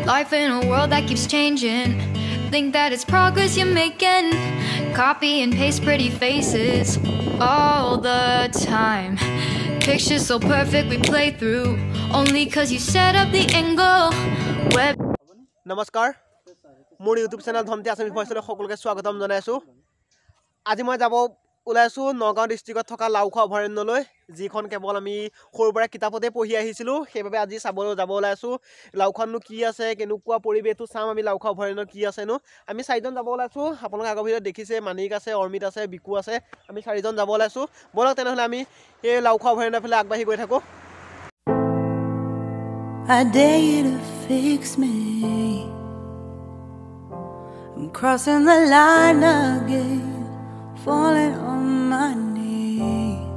Life in a world that keeps changing. Think that it's progress you're making. Copy and paste pretty faces all the time. Pictures so perfect we play through only cause you set up the angle. Web নমস্কাৰ মোৰ YouTube channel ধমতি Assamese ভইচলৈ সকলোকে স্বাগতম জনাইছো আজি মই যাব ওলাইছো নগাঁও ডিস্ট্ৰিক্টত থকা লাউখোৱা অভয়াৰণ্যলৈ যিখন কেৱল আমি সৰুপৰা কিতাপতে পঢ়ি আহিছিলো সেইবাবে আজি চাবলৈ যাব ওলাইছো লাউখোৱানো কি আছে কেনেকুৱা পৰিবেশটো চাম আমি লাউখোৱা অভয়াৰণ্য কি আছেনো আমি চাৰিজন যাব ওলাইছো আপোনালোক আগৰ ভিডিঅ'ত দেখিছে মানিক আছে অৰ্মিত আছে বিকু আছে আমি চাৰিজন যাব ওলাইছো বলক তেনেহলে আমি এই লাউখোৱা অভয়াৰণ্যৰ ফালে আগবাঢ়ি গৈ থাকো I dare you to fix me. I'm crossing the line again, falling on my knees.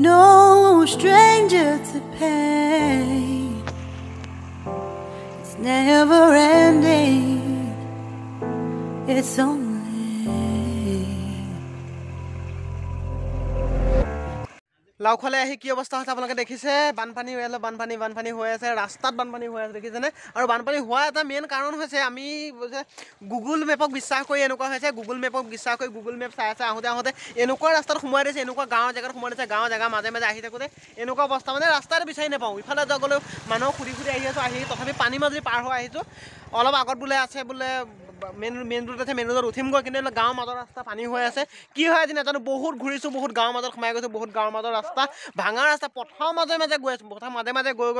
No stranger to pain. It's never ending. It's only লাউখোৱালে আহি কি অৱস্থা হৈছে আপোনালোকে দেখিছে বানপানী হৈ আছে ৰাস্তাত বানপানী হৈ আছে দেখিছেনে আৰু বানপানী হোৱা এটা মেইন কাৰণ হৈছে আমি গুগল মেপক বিশ্বাস কৰি এনেকুৱা হৈছে গুগল মেপক বিশ্বাস কৰি গুগল মেপ চাই আছে আহোঁতে এনেকুৱা ৰাস্তাত সোমাই দিছে এনেকুৱা গাঁৱৰ জেগাত সোমাই দিছে গাঁৱৰ জেগা মাজে মাজে আহি থাকোঁতে এনেকুৱা অৱস্থা মানে ৰাস্তাতে বিচাৰি নাপাওঁ ইফালে যাবলৈও মানুহক সুধি আহি আছোঁ আহি তথাপি পানী মাজুলি পাৰ হৈ আহিছোঁ অলপ আগত বোলে আছে বোলে মেইন ৰোড আছে মেইন ৰোডত উঠিমগৈ কিন্তু গাঁৱৰ মাজৰ ৰাস্তা পানী হৈ আছে কি হয় আজি নাজানো বহুত ঘূৰিছোঁ বহুত গাঁৱৰ মাজত সোমাই গৈছোঁ বহুত গাঁৱৰ মাজৰ ৰাস্তা ভাঙা ৰাস্তা পথাৰৰ মাজে মাজে গৈ আছোঁ পথাৰ মাজে মাজে গৈ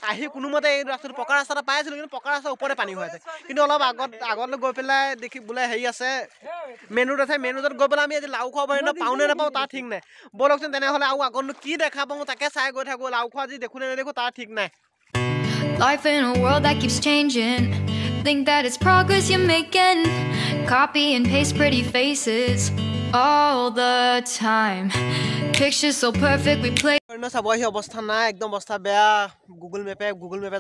আহি কোনোমতে এই ৰাস্তাটো পকা ৰাস্তা এটা পাই আছিলোঁ কিন্তু পকা ৰাস্তাৰ ওপৰতে পানী হৈ আছে কিন্তু অলপ আগলৈ গৈ পেলাই দেখি বোলে হেৰি আছে মেইন ৰোড আছে মেইন ৰোডত গৈ পেলাই আমি আজি লাউখোৱা অভয়াৰণ্য পাওঁ নে নাপাওঁ তাৰ ঠিক নাই বলকচোন তেনেহ'লে আৰু আগলৈ কি দেখা পাওঁ তাকে চাই গৈ থাকোঁ লাউখোৱা যি দেখোঁ নে নেদেখোঁ তাৰ ঠিক নাই Life in a world that keeps changing. Think that it's progress you're making. Copy and paste pretty faces all the time. Pictures so perfect we play. চাব আহি অৱস্থা নাই একদম অৱস্থা বেয়া গুগল মেপে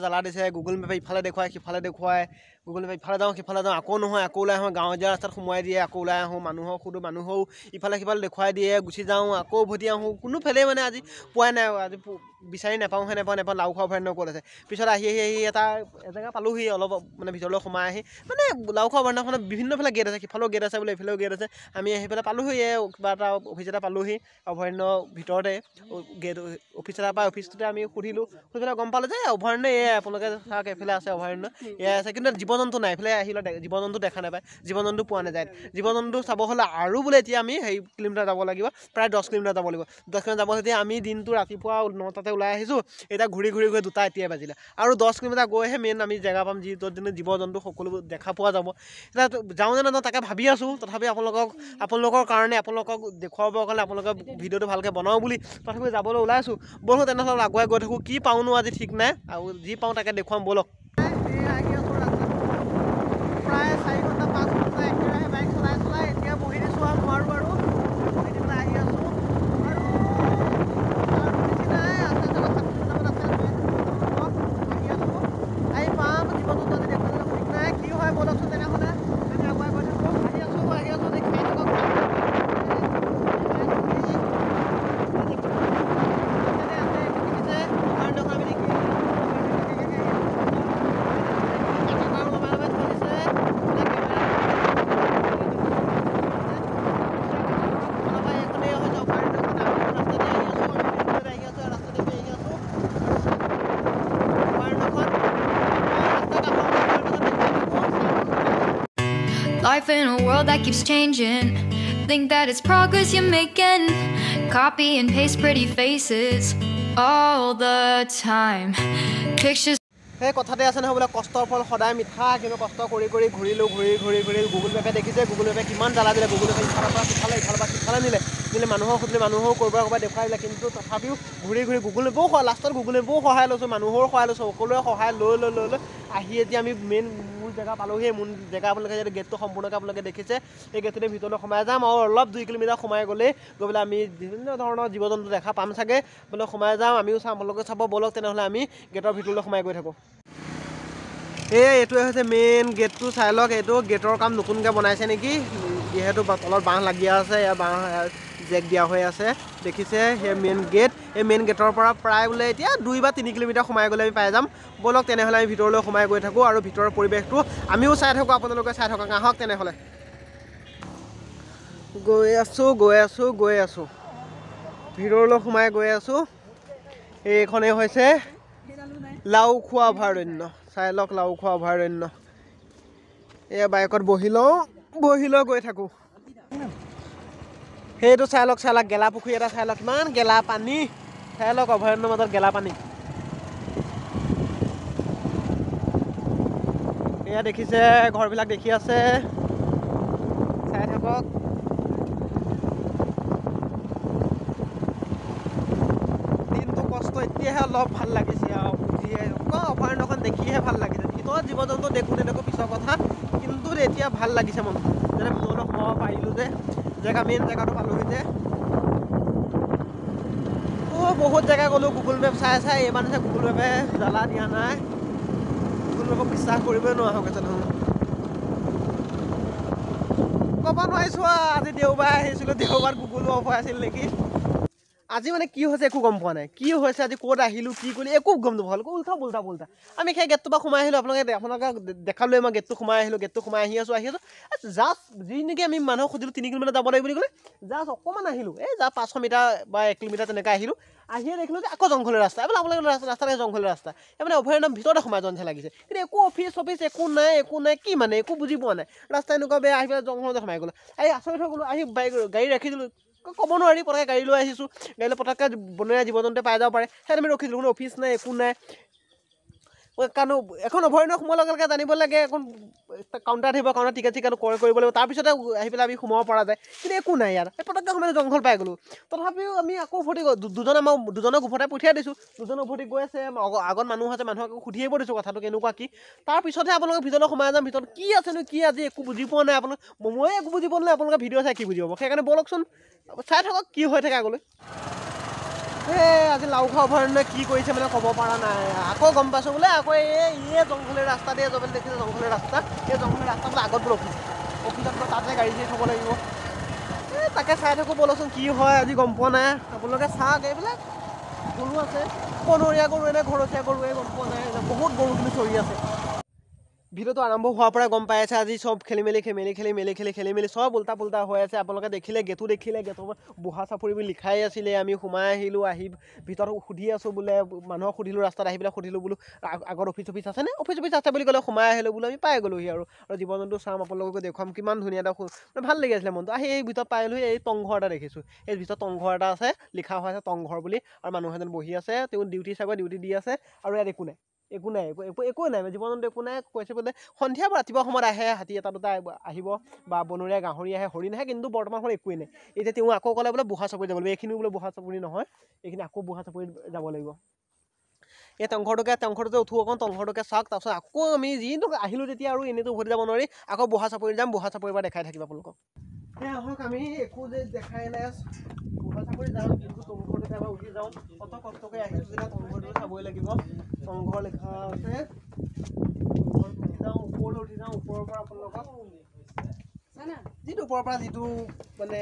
জ্বালা দিছে গুগল মেপে ইফালে দেখুৱাই সিফালে দেখুৱাই গুগল মেপে ইফালে যাওঁ সিফালে যাওঁ আকৌ নহয় আকৌ ওলাই আহোঁ গাঁৱলীয়া ৰাস্তাত সোমোৱাই দিয়ে আকৌ ওলাই আহোঁ মানুহক সুধোঁ মানুহও ইফালে সিফালে দেখুৱাই দিয়ে গুচি যাওঁ আকৌ উভতি আহোঁ কোনো ফেলেই মানে আজি পোৱাই নাই আজি বিচাৰি নাপাওঁ লাউখোৱা অভয়াৰণ্য ক'ত আছে পিছত আহি এটা এজেগা পালোঁহি অলপ মানে ভিতৰলৈ সোমাই আহি মানে লাউখোৱা অভয়াৰণ্যখনত বিভিন্নফালে গেট আছে সিফালেও গেট আছে বোলে এইফালেও গেট আছে আমি আহি পেলাই পালোঁহি কিবা এটা অফিচ এটা পালোঁহি অভয়াৰণ্য ভিতৰতে গেট অফিচ এটা পাই অফিচটোতে আমি সুধি পেলাই গম পালোঁ যে অভয়াৰণ্য এয়াই আপোনালোকে চাওক এইফালে আছে অভয়াৰণ্য এয়াই আছে কিন্তু জীৱ জন্তু নাই এইফালে আহিলে জীৱ জন্তু দেখা নাপায় জীৱ জন্তু পোৱা নাযায় জীৱ জন্তু চাব হ'লে আৰু বোলে এতিয়া আমি হেৰি কিলোমিটাৰ যাব লাগিব প্ৰায় 10 কিলোমিটাৰ যাব লাগিব 10 কিলোমিটাৰ যাব এতিয়া আমি দিনটো ৰাতিপুৱা 9টাতে ওলাই আহিছোঁ এতিয়া ঘূৰি গৈ 2টা এতিয়া বাজিলে আৰু 10 কিলোমিটাৰ গৈহে মেইন আমি জেগা পাম য'ত জীৱ জন্তু সকলোবোৰ দেখা পোৱা যাব এতিয়া যাওঁ নে নাযাওঁ তাকে ভাবি আছোঁ তথাপি আপোনালোকৰ কাৰণে আপোনালোকক দেখুৱাবৰ কাৰণে আপোনালোকৰ ভিডিঅ'টো ভালকৈ বনাওঁ বুলি তথাপি যাবলৈ ওলাইছোঁ বলক তেনেহ'লে আগুৱাই গৈ থাকোঁ কি পাওঁনো আজি ঠিক নাই আৰু যি পাওঁ তাকে দেখুৱাম বলক প্ৰায় 4 ঘণ্টা 5 ঘণ্টা একেৰাহে বাইক চলাই এতিয়া বহি দিছোঁ আৰু নোৱাৰোঁ আৰু বহি দি পেলাই আহি আছোঁ Life in a world that keeps changing. Think that it's progress you're making. Copy and paste pretty faces all the time. Pictures. সেই কথাতে আছে নহয় বোলে কষ্টৰ ফল সদায় মিঠা কিন্তু কষ্ট কৰি ঘূৰিলোঁ ঘূৰি গুগল মেপে দেখিছে গুগল মেপে কিমান জ্বালা দিলে গুগল মেপে ইফালৰ পৰা সিফালে নিলে মানুহক সুধিলে মানুহো ক'ৰবাত দেখুৱাই দিলে কিন্তু তথাপিও ঘূৰি গুগল মেপেও লাষ্টত গুগল মেপেও সহায় লৈছোঁ মানুহৰো সহায় লৈছোঁ সকলোৱে সহায় লৈ আহি এতিয়া আমি মেইন মূল জেগা পালোঁহি মূল জেগা আপোনালোকে যদি গেটটো সম্পূৰ্ণকৈ আপোনালোকে দেখিছে এই গেটটোতে ভিতৰলৈ সোমাই যাম আৰু অলপ 2 কিলোমিটাৰ সোমাই গ'লে গৈ পেলাই আমি বিভিন্ন ধৰণৰ জীৱ জন্তু দেখা পাম চাগে বোলে সোমাই যাম আমিও চাম আপোনালোকে চাব বলক তেনেহ'লে আমি গেটৰ ভিতৰলৈ সোমাই গৈ থাকোঁ এইটোৱে হৈছে মেইন গেটটো চাই লওক এইটো গেটৰ কাম নতুনকৈ বনাইছে নেকি যিহেতু তলত বাঁহ লাগি আছে ইয়াৰ বাঁহ জেক দিয়া হৈ আছে দেখিছে সেই মেইন গেট এই মেইন গেটৰ পৰা প্ৰায় বোলে এতিয়া 2 বা 3 কিলোমিটাৰ সোমাই গ'লে আমি পাই যাম বলক তেনেহ'লে আমি ভিতৰলৈ সোমাই গৈ থাকোঁ আৰু ভিতৰৰ পৰিৱেশটো আমিও চাই থাকোঁ আপোনালোকে চাই থাকক আহক তেনেহ'লে গৈ আছোঁ ভিতৰলৈ সোমাই গৈ আছোঁ এইখনেই হৈছে লাওখোৱা অভয়াৰণ্য চাই লওক লাওখোৱা অভয়াৰণ্য এয়া বাইকত বহি লৈ গৈ থাকোঁ সেইটো চাই লওক গেলা পুখুৰী এটা চাই লওক কিমান গেলা পানী চাই লওক অভয়াৰণ্যৰ মাজত গেলা পানী এয়া দেখিছে ঘৰবিলাক দেখি আছে চাই থাকক দিনটো কষ্ট এতিয়াহে অলপ ভাল লাগিছে আৰু অভয়াৰণ্যখন দেখিহে ভাল লাগিছে ভিতৰত জীৱ জন্তু দেখোঁ নেদেখোঁ পিছৰ কথা কিন্তু এতিয়া ভাল লাগিছে মন যেনে ভিতৰলৈ সোমাব পাৰিলোঁ যে মেইন জেগাটো পালোহি যে বহুত জেগা গ'লোঁ গুগল মেপ চাই এই মানুহে গুগল মেপে জ্বালা দিয়া নাই গুগল মেপক বিশ্বাস কৰিবই নোৱাৰা হৈ গৈছে নহয় ক'ব নোৱাৰিছোঁ আজি দেওবাৰে আহিছিলোঁ দেওবাৰ গুগলো অফ হৈ আছিল নেকি আজি মানে কি হৈছে একো গম পোৱা নাই কি হৈছে আজি ক'ত আহিলোঁ কি কৰিলোঁ একো গম নোপোৱা হ'ল উল্টা পুল্টা আমি সেই গেটটোৰ পৰা সোমাই আহিলোঁ আপোনালোকে দেখালোৱে মই গেটটো সোমাই আহি আছোঁ জাষ্ট যি নেকি আমি মানুহক সুধিলোঁ 3 কিলোমিটাৰ যাব লাগিব বুলি ক'লে জাষ্ট অকণমান আহিলোঁ এই যা 500 মিটাৰ বা 1 কিলোমিটাৰ তেনেকৈ আহিলোঁ আহিয়ে দেখিলোঁ যে আকৌ জংঘলৰ ৰাস্তা এইফালে আপোনালোকে ৰাস্তাতে জংঘলৰ ৰাস্তা এই মানে অভয়াৰণ্যৰ ভিতৰতে সোমাই যোৱা নিচিনা লাগিছে কিন্তু একো অফিচ একো নাই কি মানে একো বুজি পোৱা নাই ৰাস্তা এনেকুৱা বেয়া আহি পেলাই জংঘলতে সোমাই গ'লোঁ আহি আচৰিত হৈ গ'লোঁ আহি গাড়ী ৰাখি দিলোঁ ক'ব নোৱাৰি পটককৈ গাড়ী লৈ আহিছোঁ গাড়ী পটককৈ বনৰীয়া জীৱ জন্তুৱে পাই যাব পাৰে সেই আমি ৰখি দিলোঁ কোনো অফিচ নাই একো নাই কাৰণ এখন অভয়াৰণ্য সোমোৱাৰ লগে লগে জানিব লাগে এখন কাউণ্টাৰ থাকিব কাউণ্টাৰ টিকেট ক্ৰয় কৰিব লাগিব তাৰপিছতে আহি পেলাই আমি সোমাব পৰা যায় কিন্তু একো নাই ইয়াত এই পটককৈ সোমাই জংঘল পাই গ'লোঁ তথাপিও আমি আকৌ উভতি দুজনক উভতাই পঠিয়াই দিছোঁ দুজনে উভতি গৈ আছে আগত মানুহ আছে মানুহক সুধিয়ে দিছোঁ কথাটো কেনেকুৱা কি তাৰপিছতহে আপোনালোকে ভিতৰলৈ সোমাই যাম ভিতৰত কি আছেনো কি আজি একো বুজি পোৱা নাই আপোনালোকে ময়ে একো বুজি পোৱা নাই আপোনালোকে ভিডিঅ' চাই কি বুজি পাব সেইকাৰণে ব'লকচোন চাই থাকক কি হৈ থাকে আগলৈ আজি লাওখোৱা অভয়াৰণ্যই কি কৰিছে মানে ক'ব পৰা নাই আকৌ গম পাইছোঁ বোলে আকৌ এই জংঘলৰ ৰাস্তা দিয়ে যাবলৈ দেখিছে জংঘলৰ ৰাস্তা এই জংঘলৰ ৰাস্তা বোলে আগত বোলে অফিচত তাতে গাড়ী থ'ব লাগিব তাকে চাই থাকোঁ ব'লচোন কি হয় আজি গম পোৱা নাই আপোনালোকে চাওক এইবিলাক গৰু আছে বনৰীয়া গৰু এনে ঘৰচীয়া গৰুৱে গম পোৱা নাই বহুত গৰুখিনি চৰি আছে ভিডিঅ'টো আৰম্ভ হোৱাৰ পৰা গম পাই আছে আজি চব খেলি মেলি চব উল্টা পুল্টা হৈ আছে আপোনালোকে দেখিলে গেটৰ বুঢ়া চাপৰি বুলি লিখাই আছিলে আমি সোমাই আহিলোঁ আহি ভিতৰত সুধি আছোঁ বোলে মানুহক সুধিলোঁ ৰাস্তাত আহি পেলাই সুধিলোঁ বোলো আগত অফিচ আছেনে অফিচ আছে বুলি ক'লে সোমাই আহিলোঁ বোলো আমি পাই গ'লোহি আৰু জীৱ জন্তু চাম আপোনালোকক দেখুৱাম কিমান ধুনীয়া এটা মানে ভাল লাগি আছিলে মনটো আহি এই ভিতৰত পাই গ'লোহি এই টংঘৰ এটা দেখিছোঁ এই ভিতৰত টংঘৰ এটা আছে লিখা হৈ আছে টংঘৰ বুলি আৰু মানুহ এজন বহি আছে তেওঁ ডিউটি দি আছে আৰু ইয়াত একো নাই জীৱ জন্তু একো নাই কৈছে বোলে সন্ধিয়া বা ৰাতিপুৱা সময়ত আহে হাতী এটা দুটা আহিব বা বনৰীয়া গাহৰি আহে হৰিণ আহে কিন্তু বৰ্তমান সময়ত একোৱেই নাই এতিয়া তেওঁ আকৌ ক'লে বোলে বুঢ়া চাপৰি যাব লাগিব এইখিনিও বোলে বুঢ়া চাপৰি নহয় এইখিনি আকৌ বুঢ়া চাপৰিত যাব লাগিব এই টংঘৰটোকে উঠো অকণ টংঘৰটোকে চাওক তাৰপিছত আকৌ আমি যিটো আহিলোঁ তেতিয়া আৰু এনেইতো উভতি যাব নোৱাৰি আকৌ বুঢ়া চাপৰিত যাম বুঢ়া চাপৰিৰ পৰা দেখাই থাকিব আপোনালোকক আহক আমি একো যে দেখাই নাই বুঢ়া চাপৰি যাওঁ কিন্তু টংঘৰটোকে এবাৰ উঠি যাওঁ কত কষ্টকৈ আহিছোঁ যেতিয়া টংঘৰটো চাবই লাগিব টংঘৰ লিখা আছে ওপৰলৈ উঠি যাওঁ ওপৰৰ পৰা আপোনালোকক যিটো ওপৰৰ পৰা যিটো মানে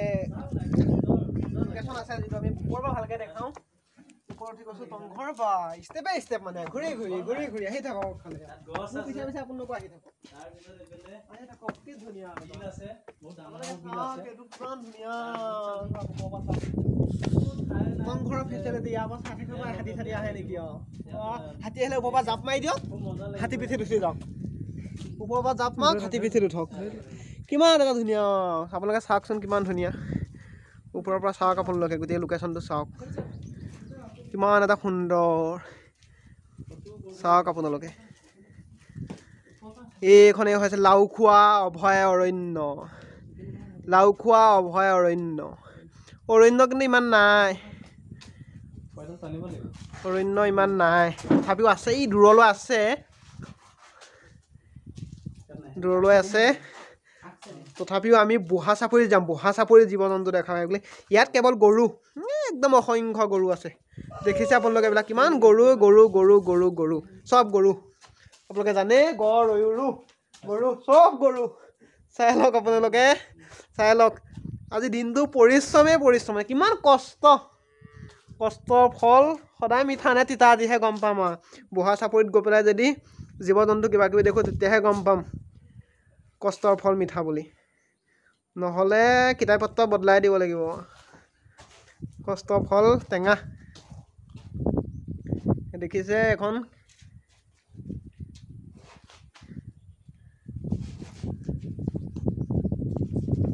লোকেশ্যন আছে যিটো আমি ওপৰৰ পৰা ভালকৈ দেখাওঁ ওপৰত উঠি গৈছোঁ টংঘৰ বা ষ্টেপ মানে ঘূৰি আহি থাকক খালি পিছে আপোনালোকো আহি থাকক কি ধুনীয়া টংঘৰৰ ফেচিলিটি ইয়াৰ পৰা চাই থাকিব হাতী আহে নেকি হাতী আহিলে ওপৰৰ পৰা জাপ মাৰি দিয়ক হাতী পিঠিত উঠি যাওক ওপৰৰ পৰা জাপ মাৰক হাতী পিঠিত উঠক কিমান এটা ধুনীয়া আপোনালোকে চাওকচোন কিমান ধুনীয়া ওপৰৰ পৰা চাওক আপোনালোকে গোটেই লোকেশ্যনটো চাওক কিমান এটা সুন্দৰ চাওক আপোনালোকে এইখনেই হৈছে লাওখোৱা অভয়াৰণ্য অৰণ্য কিন্তু ইমান নাই তথাপিও আছে ই দূৰলৈ আছে তথাপিও আমি বুঢ়া চাপৰি যাম বুঢ়া চাপৰি জীৱ জন্তু দেখা পাই বোলে ইয়াত কেৱল গৰু একদম অসংখ্য গৰু আছে দেখিছে আপোনালোকে এইবিলাক কিমান গৰু চব গৰু আপোনালোকে জানে গৰু চব গৰু চাই লওক আপোনালোকে আজি দিনটো পৰিশ্ৰমে কিমান কষ্ট কষ্টৰ ফল সদায় মিঠা নে তিতা আজিহে গম পাম আৰু বুঢ়া চাপৰিত গৈ পেলাই যদি জীৱ জন্তু কিবা কিবি দেখোঁ তেতিয়াহে গম পাম কষ্টৰ ফল মিঠা বুলি নহ'লে কিতাপ পত্ৰ বদলাই দিব লাগিব কষ্টৰ ফল টেঙা দেখিছে এখন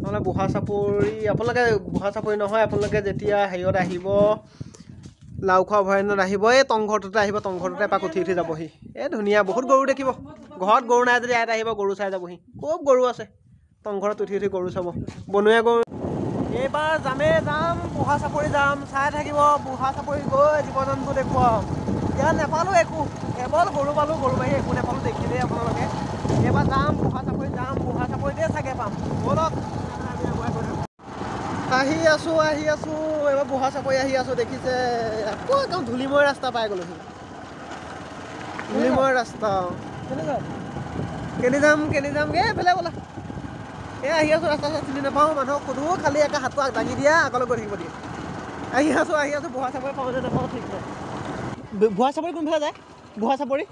নহ'লে বুঢ়া চাপৰি আপোনালোকে বুঢ়া চাপৰি নহয় আপোনালোকে যেতিয়া হেৰিয়ত আহিব লাওখোৱা অভয়াৰণ্যত আহিব এই টংঘৰটোতে আহিব টংঘৰটোতে এপাক উঠি যাবহি এই ধুনীয়া বহুত গৰু দেখিব ঘৰত গৰু নাই যদি ইয়াত আহিব গৰু চাই যাবহি খুব গৰু আছে টংঘৰত উঠি গৰু চাব বনৰীয়া গৰু এইবাৰ যাম বুঢ়া চাপৰি যাম চাই থাকিব বুঢ়া চাপৰি গৈ জীৱ জন্তু দেখুৱাম ইয়াত নেপালোঁ একো কেৱল গৰু পালোঁ গৰু বাঢ়ি একো নেপালোঁ দেখিলেই আপোনালোকে এইবাৰ যাম বুঢ়া চাপৰিতে চাগে পাম ব'লক আহি আছোঁ এইবাৰ বুঢ়া চাপৰি আহি আছোঁ দেখিছে আকৌ একদম ধূলিময় ৰাস্তা পাই গ'লোহি ধূলিময় ৰাস্তা কেনি যামগৈ এইফালে বোলা এই আহি আছোঁ ৰাস্তা চিনি নাপাওঁ মানুহক সোধোঁ খালি একে হাতটো দাঙি দিয়া আগলৈ গৈ থাকিব দিয়ে আহি আছোঁ বুঢ়া চাপৰি পাওঁতে নাপাওঁ ঠিক নাই বুঢ়া চাপৰি কোনফালে যায় বুঢ়া চাপৰি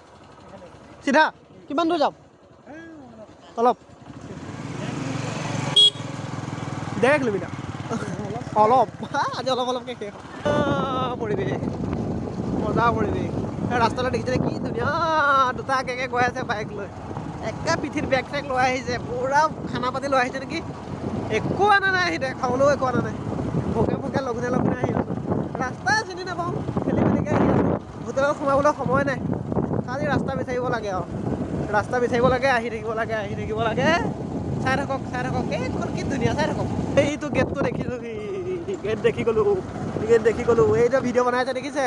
চিধা কিমান দূৰ যাম অলপ 1.5 কিলোমিটাৰ অলপ আজি অলপকৈ শেষ পৰিৱেশ মজা পৰিৱেশ ৰাস্তালৈ দেখিছে কি ধুনীয়া দুটা একে গৈ আছে বাইক লৈ একে পিঠিত বেগ চেগ লৈ আহিছে পূৰা খানা পাতি লৈ আহিছে নেকি একো অনা নাই আহিছে খাবলৈও একো অনা নাই ভোকে লঘোণে আহি আছোঁ ৰাস্তাই চিনি নাপাওঁ খেলি মেলিকৈ আহি আছোঁ হোটেলত সোমাবলৈ সময় নাই খালি ৰাস্তা বিচাৰিব লাগে আৰু ৰাস্তা বিচাৰিব লাগে আহি থাকিব লাগে চাই থাকক এইখন কি ধুনীয়া চাই থাকক এইটো গেটটো দেখিছোঁ গেট দেখি গ'লোঁ এইটো ভিডিঅ' বনাই আছে দেখিছে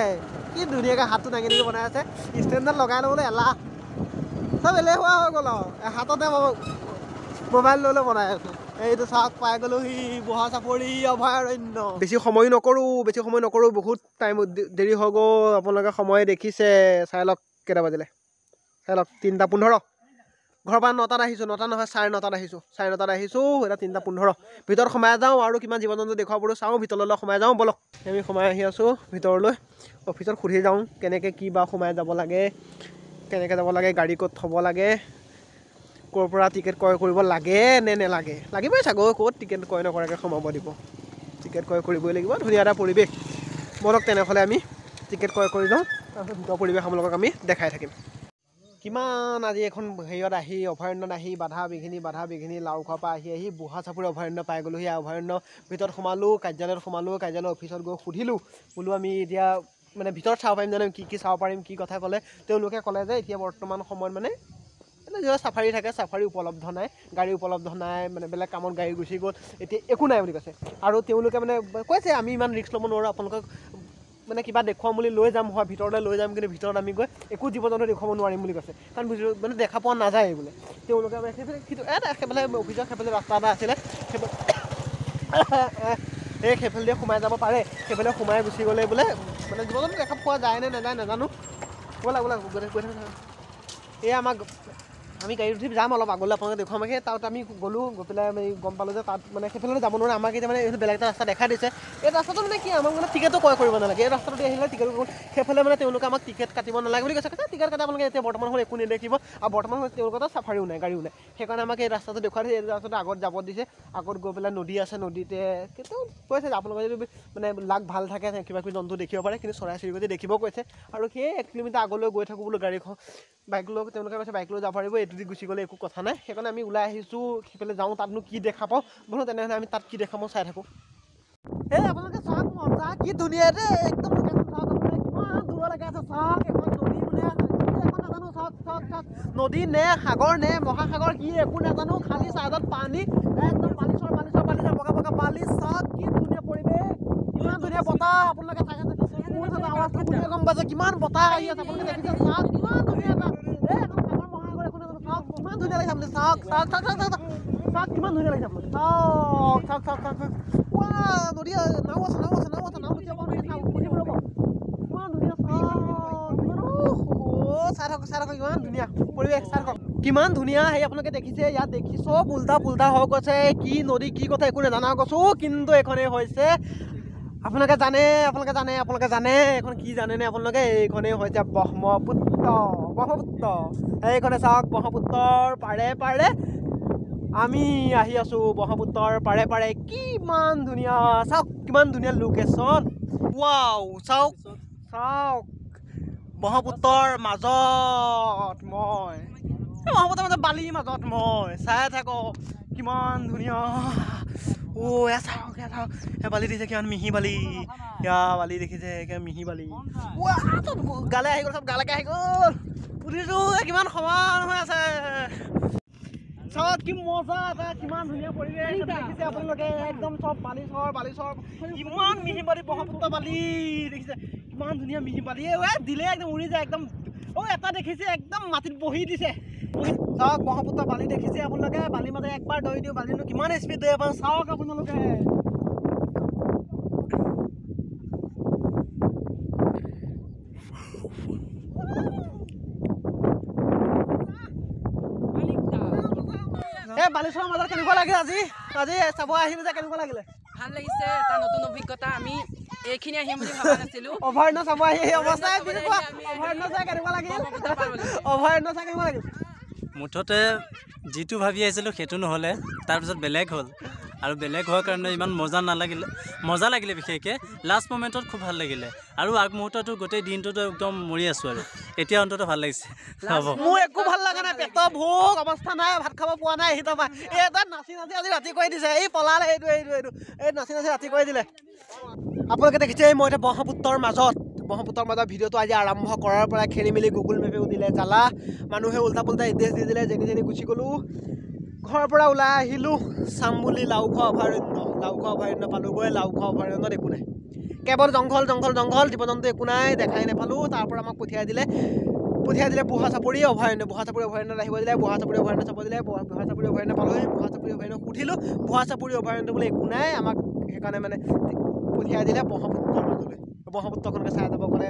কি ধুনীয়াকৈ হাতটো দাঙি বনাই আছে ষ্টেণ্ডত লগাই ল'বলৈ এলাহ চব এলেহুৱা হৈ গ'ল আৰু হাততে মোবাইল লৈ বনাই আছে এইটো চাওক পাই গ'লোহি বুঢ়া চাপৰি অভয়াৰণ্য বেছি সময় নকৰোঁ বহুত টাইম দেৰি হৈ গ'ল আপোনালোকে সময় দেখিছে চাই লওক কেইটা বাজিলে চাই লওক 3:15 ঘৰৰ পৰা 9টাত আহিছোঁ 9টা নহয় 9:30 আহিছোঁ 9:30 আহিছোঁ এতিয়া 3:15 ভিতৰত সোমাই যাওঁ আৰু কিমান জীৱ জন্তু দেখুৱাবলৈ চাওঁ ভিতৰলৈ সোমাই যাওঁ ব'লক আমি সোমাই আহি আছোঁ ভিতৰলৈ অফিচত সুধি যাওঁ কেনেকৈ কি বা সোমাই যাব লাগে কেনেকৈ যাব লাগে গাড়ী ক'ত থ'ব লাগে ক'ৰ পৰা টিকেট ক্ৰয় কৰিব লাগে নে নেলাগে লাগিবই চাগৈ ক'ত টিকেট ক্ৰয় নকৰাকৈ সোমাব দিব টিকেট ক্ৰয় কৰিবই লাগিব ধুনীয়া এটা পৰিৱেশ ব'লক তেনেহ'লে আমি টিকেট ক্ৰয় কৰি যাওঁ তাৰপিছত ভিতৰ পৰিৱেশ আপোনালোকক আমি দেখাই থাকিম কিমান আজি এখন হেৰিয়ত আহি অভয়াৰণ্যত আহি বাধা বিঘিনি লাওখোৱাৰ পৰা আহি বুঢ়া চাপৰি অভয়াৰণ্য পাই গ'লোহি অভয়াৰণ্য ভিতৰত সোমালোঁ কাৰ্যালয়ত অফিচত গৈ সুধিলোঁ বোলো আমি এতিয়া মানে ভিতৰত চাব পাৰিম জানো কি চাব পাৰিম কি কথা ক'লে তেওঁলোকে ক'লে যে এতিয়া বৰ্তমান সময়ত মানে যেতিয়া চাফাৰী থাকে চাফাৰী উপলব্ধ নাই গাড়ী উপলব্ধ নাই মানে বেলেগ কামত গাড়ী গুচি গ'ল এতিয়া একো নাই বুলি কৈছে আৰু তেওঁলোকে মানে কৈছে আমি ইমান ৰিস্ক ল'ব নোৱাৰোঁ আপোনালোকক মানে কিবা দেখুৱাম বুলি লৈ যাম হয় ভিতৰলৈ লৈ যাম কিন্তু ভিতৰত আমি গৈ একো জীৱ জন্তু দেখুৱাব নোৱাৰিম বুলি কৈছে কাৰণ মানে দেখা পোৱা নাযায় বোলে তেওঁলোকে মানে সেইফালে অফিচৰ সেইফালে ৰাস্তা এটা আছিলে সেইফালে দিয়ে সোমাই যাব পাৰে সেইফালে সোমাই গুচি গ'লে বোলে মানে জীৱ জন্তু দেখা পোৱা যায় নে নাযায় নাজানো ব'লা গৈ এই আমাক আমি গাড়ীত উঠি যাম অলপ আগলৈ আপোনালোকে দেখুৱাম সেই তাত আমি গ'লোঁ গৈ পেলাই আমি গম পালোঁ যে তাত মানে সেইফালে যাব নোৱাৰে আমাক এতিয়া মানে এইটো বেলেগ এটা ৰাস্তা দেখাই দিছে এই ৰাস্তাটো মানে কি আমাক মানে টিকেটো ক্ৰয় কৰিব নালাগে এই ৰাস্তাটো আহিলে টিকেট সেইফালে মানে তেওঁলোকে আমাক টিকেট কাটিব নালাগে বুলি কৈছে টিকেট কাটি আপোনালোকে এতিয়া বৰ্তমান সময়ত একো নেদেখিব আৰু বৰ্তমান সময়ত তেওঁলোকৰ তাত চাফাৰীও নাই গাড়ীও নাই সেইকাৰণে আমাক এই ৰাস্তাটো দেখুৱাই দিছে এই ৰাস্তাটো আগত যাব দিছে আগত গৈ পেলাই নদী আছে নদীতে কিন্তু কৈছে আপোনালোকে যদি মানে লাক ভাল থাকে কিবা কিবি জন্তু দেখিব পাৰে কিন্তু চৰাই চিৰিকটি দেখিব কৈছে আৰু সেই 1 কিলোমিটাৰ আগলৈ গৈ থাকোঁ বোলো গাড়ীখন বাইক লৈ তেওঁলোকে কৈছে বাইক লৈ যাব পাৰিব এইটো দি গুচি গ'লে একো কথা নাই সেইকাৰণে আমি ওলাই আহিছোঁ সেইফালে যাওঁ তাতনো কি দেখা পাওঁ বোলো তেনেহ'লে আমি তাত কি দেখা পাওঁ চাই থাকোঁ এই আপোনালোকে চাওক মজা কি ধুনীয়া দেই একদম লোকেশ্যন চাওক আপোনালোকে কিমান দূৰলৈকে আছে চাওক এখন নদী নে এখন নাজানো চাওক নদী নে সাগৰ নে মহাসাগৰ কি একো নাজানো খালি চাইডত পানী একদম পানীচৰ বগা বালি চাওক কি ধুনীয়া পৰিৱেশ কিমান ধুনীয়া বতাহ আপোনালোকে চাই আছে আৱাজটো শুনিলে গম পাইছে কিমান বতাহ আহি আছে আপোনালোকে দেখিছে চাওক কিমান ধুনীয়া কিমান ধুনীয়া লাগিছে আপুনি চাওক কিমান ধুনীয়া লাগিছে আপোনালোকে চাওক নদী নাও আছে নাও কিমান ধুনীয়া চাই থাকক কিমান ধুনীয়া পৰিৱেশ চাই থাকক কিমান ধুনীয়া সেই আপোনালোকে দেখিছে ইয়াত দেখি চব উল্টা পুল্টা হৈ গৈছে কি নদী কি কথা একো নাজানা কৈছোঁ কিন্তু এইখনেই হৈছে আপোনালোকে জানে এখন কি জানেনে আপোনালোকে এইখনেই হৈছে ব্ৰহ্মপুত্ৰ এইখনে চাওক ব্ৰহ্মপুত্ৰৰ পাৰে আমি আহি আছোঁ ব্ৰহ্মপুত্ৰৰ পাৰে কিমান ধুনীয়া চাওক কিমান ধুনীয়া লোকেশ্যন ৱাও চাওক ব্ৰহ্মপুত্ৰৰ মাজত মই বালিৰ মাজত মই চাই থাকক কিমান ধুনীয়া এয়া চাওক বালি দিছে কিমান মিহি বালি বালি দেখিছে মিহি বালি গালে আহি গ'ল চব গালৈকে আহি গ'ল পুলিটো কিমান সমান হৈ আছে চাওক কি মজা এটা কিমান ধুনীয়া পৰিৱেশ দেখিছে আপোনালোকে একদম চব বালিচৰ কিমান মিহি বালি ব্ৰহ্মপুত্ৰ বালি দেখিছে কিমান ধুনীয়া মিহি বালি দিলে একদম উৰি যায় একদম এটা দেখিছে একদম মাটিত বহি দিছে চাওক ব্ৰহ্মপুত্ৰ বালি দেখিছে আপোনালোকে বালিৰ মাজে একবাৰ দৌৰি দিওঁ বালিটো কিমান স্পীড দৌৰিব পাৰে চাওক আপোনালোকে বালিচৰৰ মাজত কেনেকুৱা লাগে আজি চাব আহিলে যে কেনেকুৱা লাগিলে ভাল লাগিছে এটা নতুন অভিজ্ঞতা আমি এইখিনি আহিম বুলি ভাবা নাছিলো অভয়াৰণ্য চাব আহি এই অৱস্থাই অভয়াৰণ্য চাই কেনেকুৱা লাগিল মুঠতে যিটো ভাবি আহিছিলোঁ সেইটো নহ'লে তাৰপিছত বেলেগ হ'ল আৰু বেলেগ হোৱাৰ কাৰণে ইমান মজা লাগিলে বিশেষকৈ লাষ্ট মমেণ্টত খুব ভাল লাগিলে আৰু আগমুহূৰ্তটো গোটেই দিনটোতো একদম মৰি আছোঁ আৰু এতিয়া অন্তত ভাল লাগিছে হ'ব মোৰ একো ভাল লগা নাই পেটৰ ভোক অৱস্থা নাই ভাত খাব পোৱা নাই এই তাৰপৰা এটা নাচি আজি ৰাতি কৰি দিছে এই পলালে এইটো এই নাচি ৰাতি কৰি দিলে আপোনালোকে দেখিছে মই এতিয়া ব্ৰহ্মপুত্ৰৰ মাজত ভিডিঅ'টো আজি আৰম্ভ কৰাৰ পৰা খেলি মেলি গুগল মেপেও দিলে জ্বালা মানুহে উল্টা পুল্টা এড্ৰেছ দি দিলে যেনি গুচি গ'লোঁ ঘৰৰ পৰা ওলাই আহিলোঁ চাম বুলি লাওখোৱা অভয়াৰণ্য পালোঁগৈ লাওখোৱা অভয়াৰণ্যত একো নাই কেৱল জংঘল জীৱ জন্তু একো নাই দেখাই নাপালোঁ তাৰ পৰা আমাক পঠিয়াই দিলে বুঢ়াচাপৰি অভয়াৰণ্যত আহিব দিলে বুঢ়াচাপৰি অভয়াৰণ্য চাব দিলে বুঢ়াচাপৰি অভয়াৰণ্য পালোঁহি বুঢ়াচাপৰি অভয়াৰণ্য সুধিলোঁ বুঢ়াচাপৰি অভয়াৰণ্য বোলে একো নাই আমাক সেইকাৰণে মানে পঠিয়াই দিলে ব্ৰহ্মপুত্ৰৰ মাজলৈ ব্ৰহ্মপুত্ৰখনকে চাই যাব ক'লে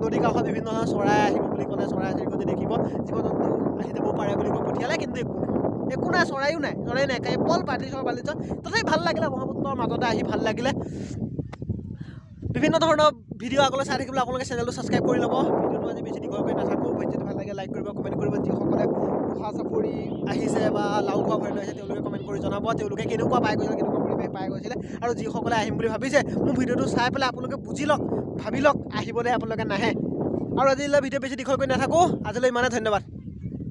নদী কাষত বিভিন্ন ধৰণৰ চৰাই আহিব বুলি ক'লে চৰাই চিৰিকটি দেখিব জীৱ জন্তু আহি যাব পাৰে বুলি কৈ পঠিয়ালে কিন্তু একো নাই চৰাই নাই কেৱল বালিচৰ তথাপি ভাল লাগিলে ব্ৰহ্মপুত্ৰৰ মাজতে আহি ভাল লাগিলে বিভিন্ন ধৰণৰ ভিডিঅ' আগলৈ চাই থাকিবলৈ আপোনালোকে চেনেলটো ছাবস্ক্ৰাইব কৰি ল'ব ভিডিঅ'টো আজি বেছি দীঘল কৰি নাথাকোঁ ভিডিঅ'টো ভাল লাগে লাইক কৰিব কমেণ্ট কৰিব যিসকলে বুঢ়াচাপৰি আহিছে বা লাওখোৱা অভয়াৰণ্য আহিছে তেওঁলোকে কমেণ্ট কৰি জনাব তেওঁলোকে কেনেকুৱা পাই গৈছিলে আৰু যিসকলে আহিম বুলি ভাবিছে মোৰ ভিডিঅ'টো চাই পেলাই আপোনালোকে বুজি লওক ভাবি লওক আহিবলৈ আপোনালোকে নাহে আৰু আজিলৈ ভিডিঅ' বেছি দীঘল কৰি নাথাকোঁ আজিলৈ ইমানে ধন্যবাদ